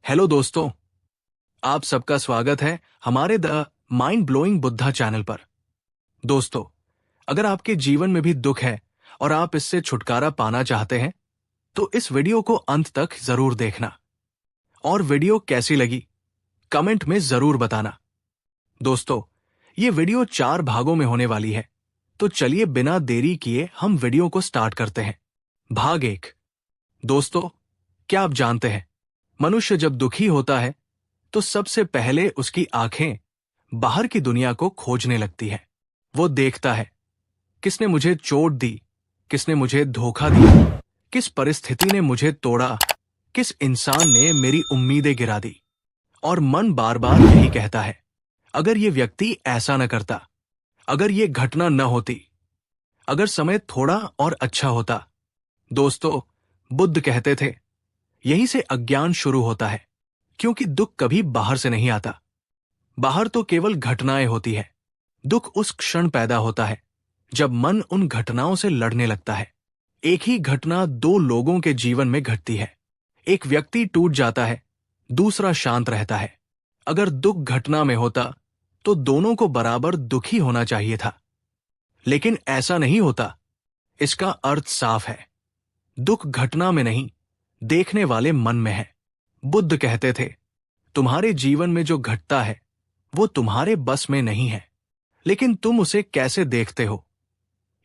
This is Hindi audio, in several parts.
हेलो दोस्तों, आप सबका स्वागत है हमारे the mind blowing Buddha channel पर। दोस्तों, अगर आपके जीवन में भी दुख है और आप इससे छुटकारा पाना चाहते हैं तो इस वीडियो को अंत तक जरूर देखना। और वीडियो कैसी लगी कमेंट में जरूर बताना। दोस्तों, ये वीडियो 4 भागों में होने वाली है, तो चलिए बिना देरी किए हम वीडियो को स्टार्ट करते हैं। भाग 1। दोस्तों, क्या आप जानते हैं, मनुष्य जब दुखी होता है तो सबसे पहले उसकी आंखें बाहर की दुनिया को खोजने लगती है। वो देखता है, किसने मुझे चोट दी, किसने मुझे धोखा दिया, किस परिस्थिति ने मुझे तोड़ा, किस इंसान ने मेरी उम्मीदें गिरा दी। और मन बार बार यही कहता है, अगर ये व्यक्ति ऐसा न करता, अगर ये घटना न होती, अगर समय थोड़ा और अच्छा होता। दोस्तों, बुद्ध कहते थे, यहीं से अज्ञान शुरू होता है, क्योंकि दुख कभी बाहर से नहीं आता। बाहर तो केवल घटनाएं होती है। दुख उस क्षण पैदा होता है जब मन उन घटनाओं से लड़ने लगता है। एक ही घटना 2 लोगों के जीवन में घटती है। एक व्यक्ति टूट जाता है, दूसरा शांत रहता है। अगर दुख घटना में होता तो दोनों को बराबर दुखी होना चाहिए था, लेकिन ऐसा नहीं होता। इसका अर्थ साफ है, दुख घटना में नहीं, देखने वाले मन में है। बुद्ध कहते थे, तुम्हारे जीवन में जो घटता है वो तुम्हारे बस में नहीं है, लेकिन तुम उसे कैसे देखते हो,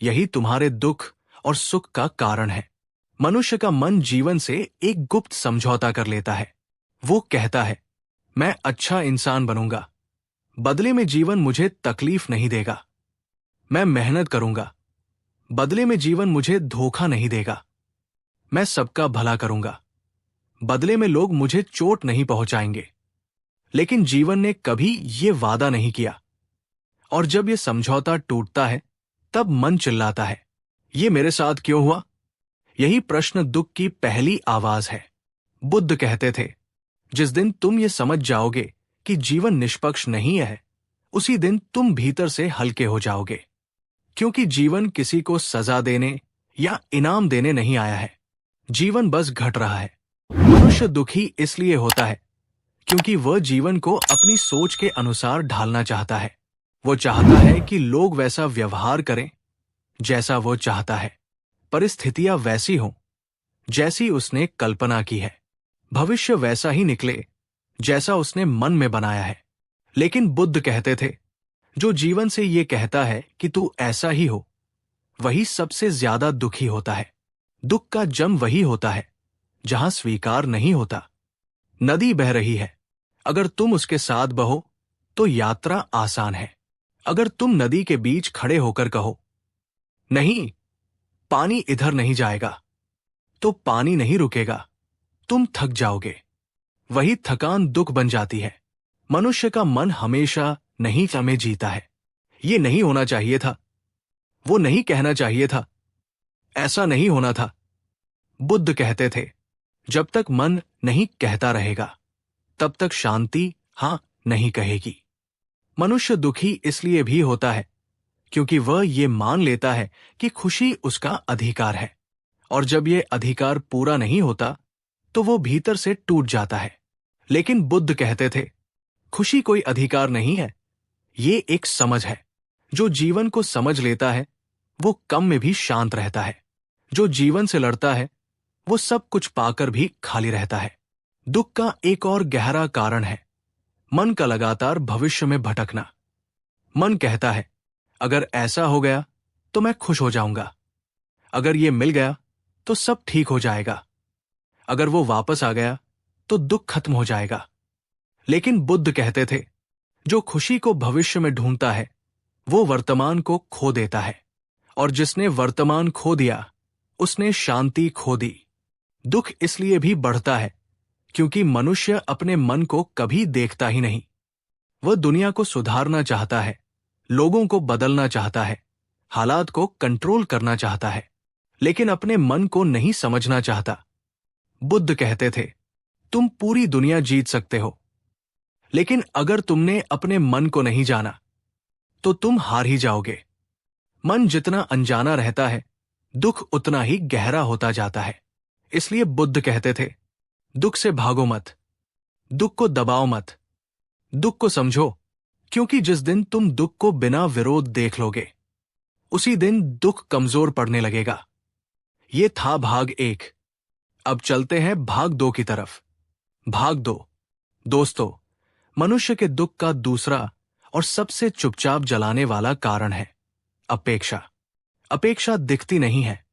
यही तुम्हारे दुख और सुख का कारण है। मनुष्य का मन जीवन से एक गुप्त समझौता कर लेता है। वो कहता है, मैं अच्छा इंसान बनूंगा, बदले में जीवन मुझे तकलीफ नहीं देगा। मैं मेहनत करूंगा, बदले में जीवन मुझे धोखा नहीं देगा। मैं सबका भला करूंगा, बदले में लोग मुझे चोट नहीं पहुंचाएंगे। लेकिन जीवन ने कभी ये वादा नहीं किया। और जब ये समझौता टूटता है तब मन चिल्लाता है, ये मेरे साथ क्यों हुआ? यही प्रश्न दुख की पहली आवाज है। बुद्ध कहते थे, जिस दिन तुम ये समझ जाओगे कि जीवन निष्पक्ष नहीं है, उसी दिन तुम भीतर से हल्के हो जाओगे। क्योंकि जीवन किसी को सजा देने या इनाम देने नहीं आया है। जीवन बस घट रहा है। मनुष्य दुखी इसलिए होता है क्योंकि वह जीवन को अपनी सोच के अनुसार ढालना चाहता है। वो चाहता है कि लोग वैसा व्यवहार करें जैसा वो चाहता है, परिस्थितियां वैसी हों जैसी उसने कल्पना की है, भविष्य वैसा ही निकले जैसा उसने मन में बनाया है। लेकिन बुद्ध कहते थे, जो जीवन से ये कहता है कि तू ऐसा ही हो, वही सबसे ज्यादा दुखी होता है। दुख का जन्म वही होता है जहां स्वीकार नहीं होता। नदी बह रही है, अगर तुम उसके साथ बहो तो यात्रा आसान है। अगर तुम नदी के बीच खड़े होकर कहो, नहीं, पानी इधर नहीं जाएगा, तो पानी नहीं रुकेगा, तुम थक जाओगे। वही थकान दुख बन जाती है। मनुष्य का मन हमेशा नहीं में जीता है। ये नहीं होना चाहिए था, वो नहीं कहना चाहिए था, ऐसा नहीं होना था। बुद्ध कहते थे, जब तक मन नहीं कहता रहेगा तब तक शांति हां नहीं कहेगी। मनुष्य दुखी इसलिए भी होता है क्योंकि वह ये मान लेता है कि खुशी उसका अधिकार है, और जब यह अधिकार पूरा नहीं होता तो वो भीतर से टूट जाता है। लेकिन बुद्ध कहते थे, खुशी कोई अधिकार नहीं है, ये एक समझ है। जो जीवन को समझ लेता है वो कम में भी शांत रहता है। जो जीवन से लड़ता है वो सब कुछ पाकर भी खाली रहता है। दुख का एक और गहरा कारण है मन का लगातार भविष्य में भटकना। मन कहता है, अगर ऐसा हो गया तो मैं खुश हो जाऊंगा, अगर ये मिल गया तो सब ठीक हो जाएगा, अगर वो वापस आ गया तो दुख खत्म हो जाएगा। लेकिन बुद्ध कहते थे, जो खुशी को भविष्य में ढूंढता है वो वर्तमान को खो देता है, और जिसने वर्तमान खो दिया उसने शांति खो दी। दुख इसलिए भी बढ़ता है क्योंकि मनुष्य अपने मन को कभी देखता ही नहीं। वह दुनिया को सुधारना चाहता है, लोगों को बदलना चाहता है, हालात को कंट्रोल करना चाहता है, लेकिन अपने मन को नहीं समझना चाहता। बुद्ध कहते थे, तुम पूरी दुनिया जीत सकते हो, लेकिन अगर तुमने अपने मन को नहीं जाना तो तुम हार ही जाओगे। मन जितना अनजाना रहता है, दुख उतना ही गहरा होता जाता है। इसलिए बुद्ध कहते थे, दुख से भागो मत, दुख को दबाओ मत, दुख को समझो, क्योंकि जिस दिन तुम दुख को बिना विरोध देख लोगे, उसी दिन दुख कमजोर पड़ने लगेगा। ये था भाग 1। अब चलते हैं भाग 2 की तरफ। भाग 2। दोस्तों, मनुष्य के दुख का दूसरा और सबसे चुपचाप जलाने वाला कारण है अपेक्षा। अपेक्षा दिखती नहीं है,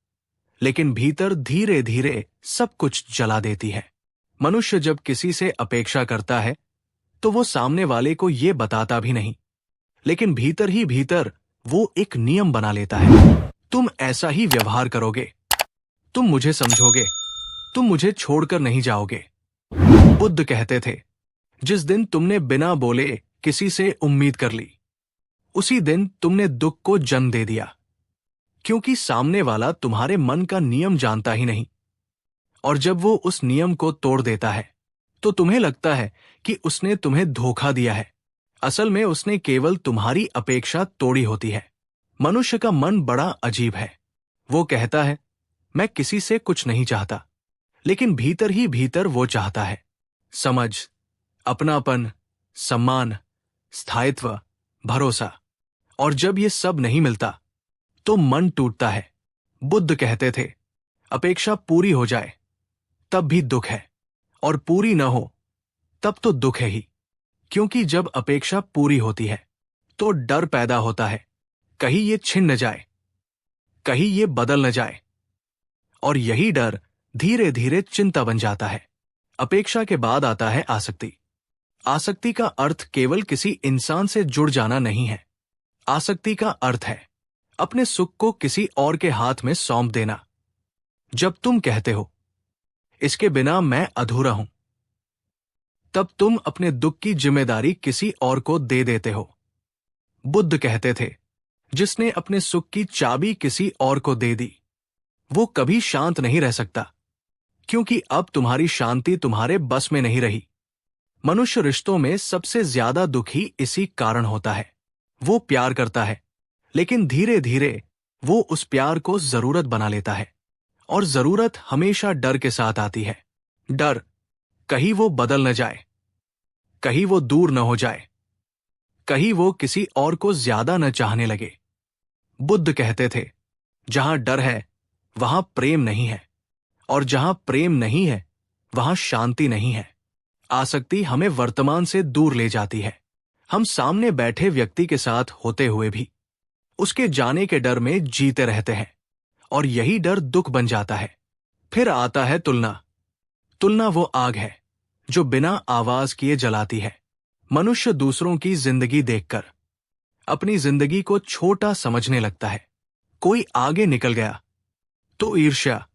लेकिन भीतर धीरे धीरे सब कुछ जला देती है। मनुष्य जब किसी से अपेक्षा करता है तो वो सामने वाले को ये बताता भी नहीं, लेकिन भीतर ही भीतर वो एक नियम बना लेता है। तुम ऐसा ही व्यवहार करोगे, तुम मुझे समझोगे, तुम मुझे छोड़कर नहीं जाओगे। बुद्ध कहते थे, जिस दिन तुमने बिना बोले किसी से उम्मीद कर ली, उसी दिन तुमने दुख को जन्म दे दिया, क्योंकि सामने वाला तुम्हारे मन का नियम जानता ही नहीं। और जब वो उस नियम को तोड़ देता है तो तुम्हें लगता है कि उसने तुम्हें धोखा दिया है। असल में उसने केवल तुम्हारी अपेक्षा तोड़ी होती है। मनुष्य का मन बड़ा अजीब है। वो कहता है, मैं किसी से कुछ नहीं चाहता, लेकिन भीतर ही भीतर वो चाहता है समझ, अपनापन, सम्मान, स्थायित्व, भरोसा। और जब ये सब नहीं मिलता तो मन टूटता है। बुद्ध कहते थे, अपेक्षा पूरी हो जाए तब भी दुख है, और पूरी न हो तब तो दुख है ही। क्योंकि जब अपेक्षा पूरी होती है तो डर पैदा होता है, कहीं ये छिन न जाए, कहीं ये बदल न जाए। और यही डर धीरे धीरे चिंता बन जाता है। अपेक्षा के बाद आता है आसक्ति। आसक्ति का अर्थ केवल किसी इंसान से जुड़ जाना नहीं है। आसक्ति का अर्थ है अपने सुख को किसी और के हाथ में सौंप देना। जब तुम कहते हो, इसके बिना मैं अधूरा हूं, तब तुम अपने दुख की जिम्मेदारी किसी और को दे देते हो। बुद्ध कहते थे, जिसने अपने सुख की चाबी किसी और को दे दी, वो कभी शांत नहीं रह सकता, क्योंकि अब तुम्हारी शांति तुम्हारे बस में नहीं रही। मनुष्य रिश्तों में सबसे ज्यादा दुखी इसी कारण होता है। वो प्यार करता है, लेकिन धीरे धीरे वो उस प्यार को जरूरत बना लेता है। और जरूरत हमेशा डर के साथ आती है। डर, कहीं वो बदल न जाए, कहीं वो दूर न हो जाए, कहीं वो किसी और को ज्यादा न चाहने लगे। बुद्ध कहते थे, जहां डर है वहां प्रेम नहीं है, और जहां प्रेम नहीं है वहां शांति नहीं है। आसक्ति हमें वर्तमान से दूर ले जाती है। हम सामने बैठे व्यक्ति के साथ होते हुए भी उसके जाने के डर में जीते रहते हैं, और यही डर दुख बन जाता है। फिर आता है तुलना। तुलना वो आग है जो बिना आवाज किए जलाती है। मनुष्य दूसरों की जिंदगी देखकर अपनी जिंदगी को छोटा समझने लगता है। कोई आगे निकल गया तो ईर्ष्या,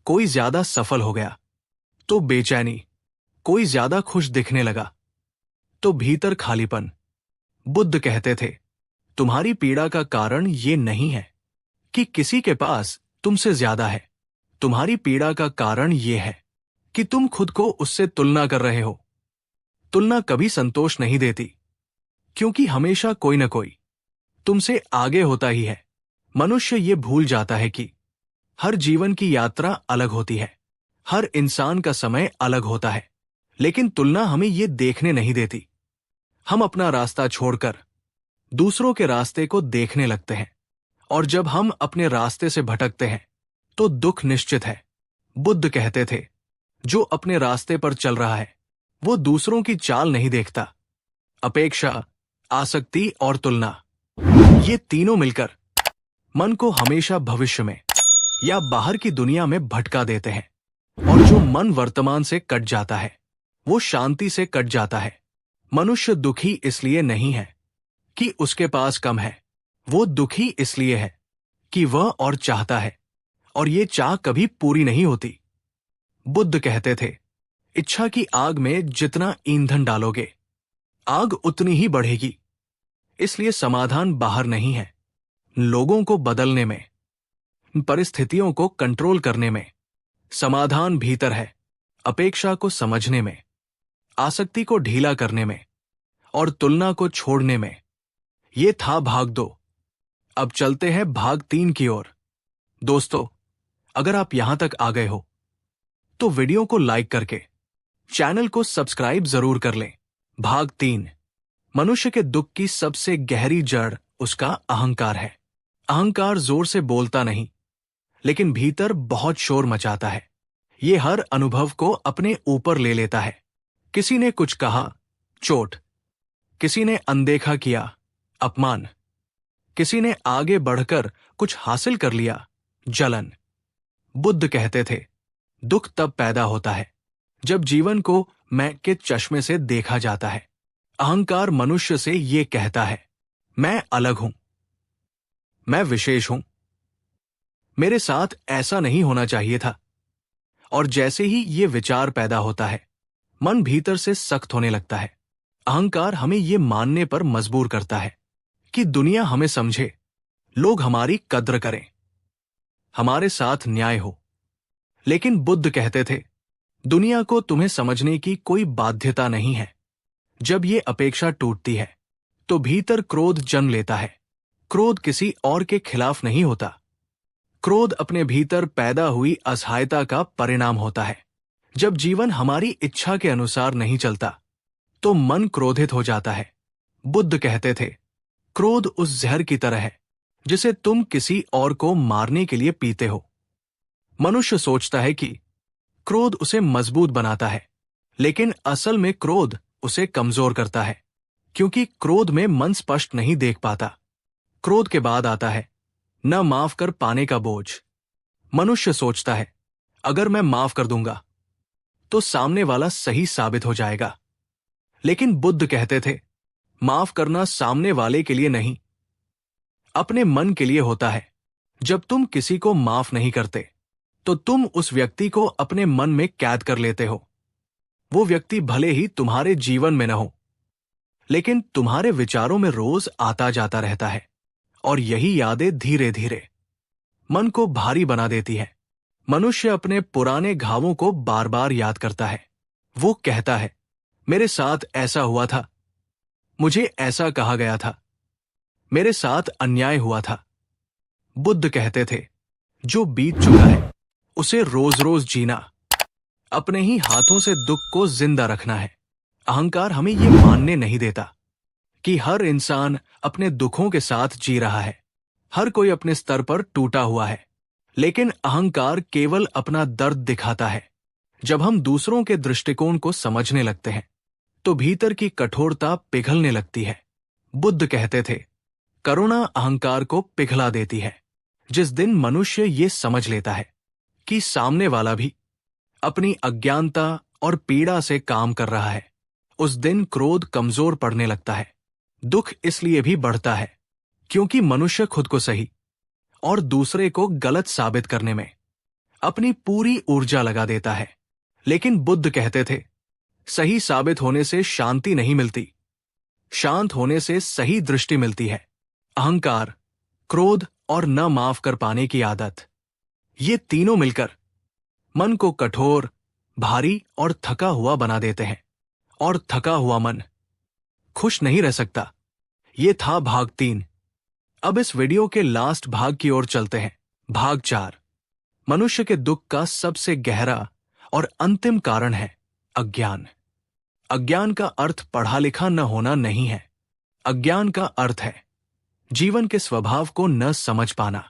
कोई ज्यादा सफल हो गया तो बेचैनी, कोई ज्यादा खुश दिखने लगा तो भीतर खालीपन। बुद्ध कहते थे, तुम्हारी पीड़ा का कारण ये नहीं है कि किसी के पास तुमसे ज्यादा है। तुम्हारी पीड़ा का कारण ये है कि तुम खुद को उससे तुलना कर रहे हो। तुलना कभी संतोष नहीं देती, क्योंकि हमेशा कोई न कोई तुमसे आगे होता ही है। मनुष्य ये भूल जाता है कि हर जीवन की यात्रा अलग होती है, हर इंसान का समय अलग होता है, लेकिन तुलना हमें ये देखने नहीं देती। हम अपना रास्ता छोड़कर दूसरों के रास्ते को देखने लगते हैं, और जब हम अपने रास्ते से भटकते हैं तो दुख निश्चित है। बुद्ध कहते थे, जो अपने रास्ते पर चल रहा है वो दूसरों की चाल नहीं देखता। अपेक्षा, आसक्ति और तुलना, ये तीनों मिलकर मन को हमेशा भविष्य में या बाहर की दुनिया में भटका देते हैं। और जो मन वर्तमान से कट जाता है वो शांति से कट जाता है। मनुष्य दुखी इसलिए नहीं है कि उसके पास कम है, वो दुखी इसलिए है कि वह और चाहता है, और ये चाह कभी पूरी नहीं होती। बुद्ध कहते थे, इच्छा की आग में जितना ईंधन डालोगे, आग उतनी ही बढ़ेगी। इसलिए समाधान बाहर नहीं है, लोगों को बदलने में, परिस्थितियों को कंट्रोल करने में। समाधान भीतर है, अपेक्षा को समझने में, आसक्ति को ढीला करने में, और तुलना को छोड़ने में। ये था भाग 2। अब चलते हैं भाग 3 की ओर। दोस्तों, अगर आप यहां तक आ गए हो तो वीडियो को लाइक करके चैनल को सब्सक्राइब जरूर कर लें। भाग 3। मनुष्य के दुख की सबसे गहरी जड़ उसका अहंकार है। अहंकार जोर से बोलता नहीं, लेकिन भीतर बहुत शोर मचाता है। ये हर अनुभव को अपने ऊपर ले लेता है। किसी ने कुछ कहा, चोट। किसी ने अनदेखा किया, अपमान। किसी ने आगे बढ़कर कुछ हासिल कर लिया, जलन। बुद्ध कहते थे, दुख तब पैदा होता है जब जीवन को मैं के चश्मे से देखा जाता है। अहंकार मनुष्य से ये कहता है, मैं अलग हूं, मैं विशेष हूं, मेरे साथ ऐसा नहीं होना चाहिए था। और जैसे ही ये विचार पैदा होता है, मन भीतर से सख्त होने लगता है। अहंकार हमें ये मानने पर मजबूर करता है कि दुनिया हमें समझे, लोग हमारी कद्र करें, हमारे साथ न्याय हो। लेकिन बुद्ध कहते थे, दुनिया को तुम्हें समझने की कोई बाध्यता नहीं है। जब ये अपेक्षा टूटती है तो भीतर क्रोध जन्म लेता है। क्रोध किसी और के खिलाफ नहीं होता। क्रोध अपने भीतर पैदा हुई असहायता का परिणाम होता है। जब जीवन हमारी इच्छा के अनुसार नहीं चलता तो मन क्रोधित हो जाता है। बुद्ध कहते थे, क्रोध उस जहर की तरह है जिसे तुम किसी और को मारने के लिए पीते हो। मनुष्य सोचता है कि क्रोध उसे मजबूत बनाता है, लेकिन असल में क्रोध उसे कमजोर करता है, क्योंकि क्रोध में मन स्पष्ट नहीं देख पाता। क्रोध के बाद आता है न माफ कर पाने का बोझ। मनुष्य सोचता है, अगर मैं माफ कर दूंगा तो सामने वाला सही साबित हो जाएगा। लेकिन बुद्ध कहते थे, माफ करना सामने वाले के लिए नहीं, अपने मन के लिए होता है। जब तुम किसी को माफ नहीं करते तो तुम उस व्यक्ति को अपने मन में कैद कर लेते हो। वो व्यक्ति भले ही तुम्हारे जीवन में न हो, लेकिन तुम्हारे विचारों में रोज आता जाता रहता है, और यही यादें धीरे धीरे मन को भारी बना देती है। मनुष्य अपने पुराने घावों को बार बार याद करता है। वो कहता है, मेरे साथ ऐसा हुआ था, मुझे ऐसा कहा गया था, मेरे साथ अन्याय हुआ था। बुद्ध कहते थे, जो बीत चुका है उसे रोज रोज जीना, अपने ही हाथों से दुख को जिंदा रखना है। अहंकार हमें ये मानने नहीं देता कि हर इंसान अपने दुखों के साथ जी रहा है। हर कोई अपने स्तर पर टूटा हुआ है। लेकिन अहंकार केवल अपना दर्द दिखाता है। जब हम दूसरों के दृष्टिकोण को समझने लगते हैं तो भीतर की कठोरता पिघलने लगती है। बुद्ध कहते थे, करुणा अहंकार को पिघला देती है। जिस दिन मनुष्य ये समझ लेता है कि सामने वाला भी अपनी अज्ञानता और पीड़ा से काम कर रहा है, उस दिन क्रोध कमजोर पड़ने लगता है। दुख इसलिए भी बढ़ता है क्योंकि मनुष्य खुद को सही और दूसरे को गलत साबित करने में अपनी पूरी ऊर्जा लगा देता है। लेकिन बुद्ध कहते थे, सही साबित होने से शांति नहीं मिलती, शांत होने से सही दृष्टि मिलती है। अहंकार, क्रोध और न माफ कर पाने की आदत, ये तीनों मिलकर मन को कठोर, भारी और थका हुआ बना देते हैं। और थका हुआ मन खुश नहीं रह सकता। ये था भाग 3। अब इस वीडियो के लास्ट भाग की ओर चलते हैं। भाग 4। मनुष्य के दुख का सबसे गहरा और अंतिम कारण है अज्ञान। अज्ञान का अर्थ पढ़ा लिखा न होना नहीं है। अज्ञान का अर्थ है जीवन के स्वभाव को न समझ पाना।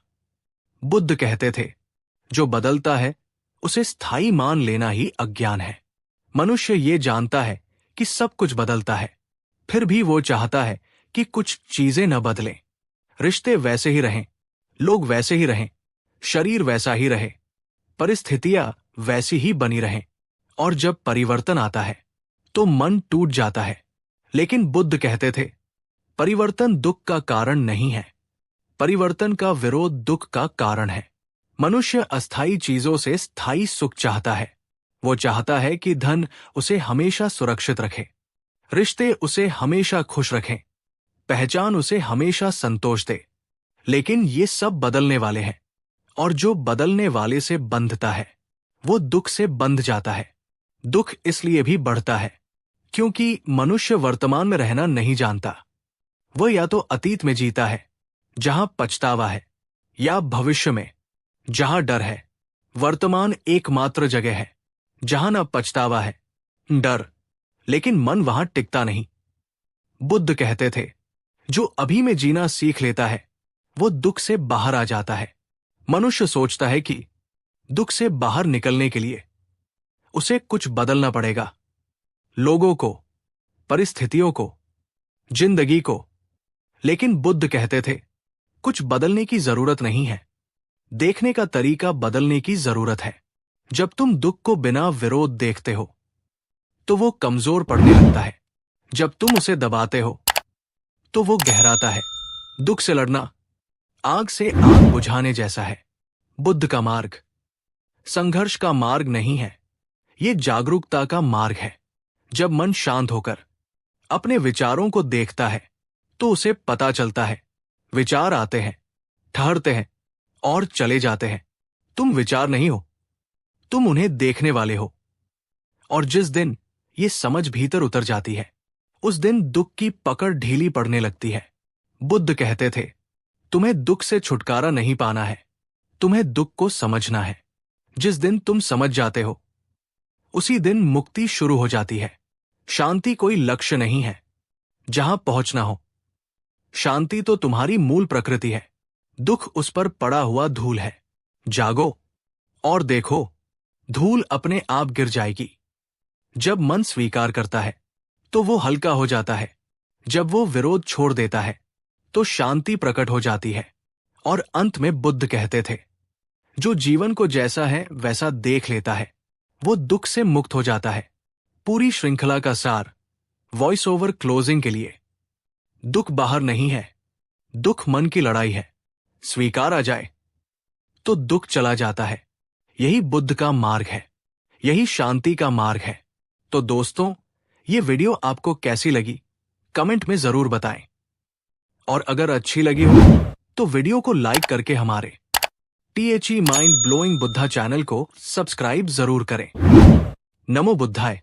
बुद्ध कहते थे, जो बदलता है उसे स्थायी मान लेना ही अज्ञान है। मनुष्य ये जानता है कि सब कुछ बदलता है, फिर भी वो चाहता है कि कुछ चीजें न बदलें। रिश्ते वैसे ही रहें, लोग वैसे ही रहें, शरीर वैसा ही रहे, परिस्थितियां वैसी ही बनी रहें। और जब परिवर्तन आता है तो मन टूट जाता है। लेकिन बुद्ध कहते थे, परिवर्तन दुख का कारण नहीं है, परिवर्तन का विरोध दुख का कारण है। मनुष्य अस्थायी चीजों से स्थायी सुख चाहता है। वो चाहता है कि धन उसे हमेशा सुरक्षित रखे, रिश्ते उसे हमेशा खुश रखें, पहचान उसे हमेशा संतोष दे। लेकिन ये सब बदलने वाले हैं, और जो बदलने वाले से बंधता है वो दुख से बंध जाता है। दुख इसलिए भी बढ़ता है क्योंकि मनुष्य वर्तमान में रहना नहीं जानता। वह या तो अतीत में जीता है जहां पछतावा है, या भविष्य में जहां डर है। वर्तमान एकमात्र जगह है जहां न पछतावा है डर, लेकिन मन वहां टिकता नहीं। बुद्ध कहते थे, जो अभी में जीना सीख लेता है वो दुख से बाहर आ जाता है। मनुष्य सोचता है कि दुख से बाहर निकलने के लिए उसे कुछ बदलना पड़ेगा, लोगों को, परिस्थितियों को, जिंदगी को। लेकिन बुद्ध कहते थे, कुछ बदलने की जरूरत नहीं है, देखने का तरीका बदलने की जरूरत है। जब तुम दुख को बिना विरोध देखते हो तो वो कमजोर पड़ने लगता है। जब तुम उसे दबाते हो तो वो गहराता है। दुख से लड़ना आग से आग बुझाने जैसा है। बुद्ध का मार्ग संघर्ष का मार्ग नहीं है, ये जागरूकता का मार्ग है। जब मन शांत होकर अपने विचारों को देखता है तो उसे पता चलता है, विचार आते हैं, ठहरते हैं और चले जाते हैं। तुम विचार नहीं हो, तुम उन्हें देखने वाले हो। और जिस दिन ये समझ भीतर उतर जाती है उस दिन दुख की पकड़ ढीली पड़ने लगती है। बुद्ध कहते थे, तुम्हें दुख से छुटकारा नहीं पाना है, तुम्हें दुख को समझना है। जिस दिन तुम समझ जाते हो उसी दिन मुक्ति शुरू हो जाती है। शांति कोई लक्ष्य नहीं है जहां पहुंचना हो, शांति तो तुम्हारी मूल प्रकृति है। दुख उस पर पड़ा हुआ धूल है। जागो और देखो, धूल अपने आप गिर जाएगी। जब मन स्वीकार करता है तो वो हल्का हो जाता है। जब वो विरोध छोड़ देता है तो शांति प्रकट हो जाती है। और अंत में बुद्ध कहते थे, जो जीवन को जैसा है वैसा देख लेता है वो दुख से मुक्त हो जाता है। पूरी श्रृंखला का सार वॉइस ओवर क्लोजिंग के लिए। दुख बाहर नहीं है, दुख मन की लड़ाई है। स्वीकार आ जाए तो दुख चला जाता है। यही बुद्ध का मार्ग है, यही शांति का मार्ग है। तो दोस्तों, ये वीडियो आपको कैसी लगी कमेंट में जरूर बताएं। और अगर अच्छी लगी हो तो वीडियो को लाइक करके हमारे THE mind blowing Buddha channel को सब्सक्राइब जरूर करें। नमो बुद्धाय।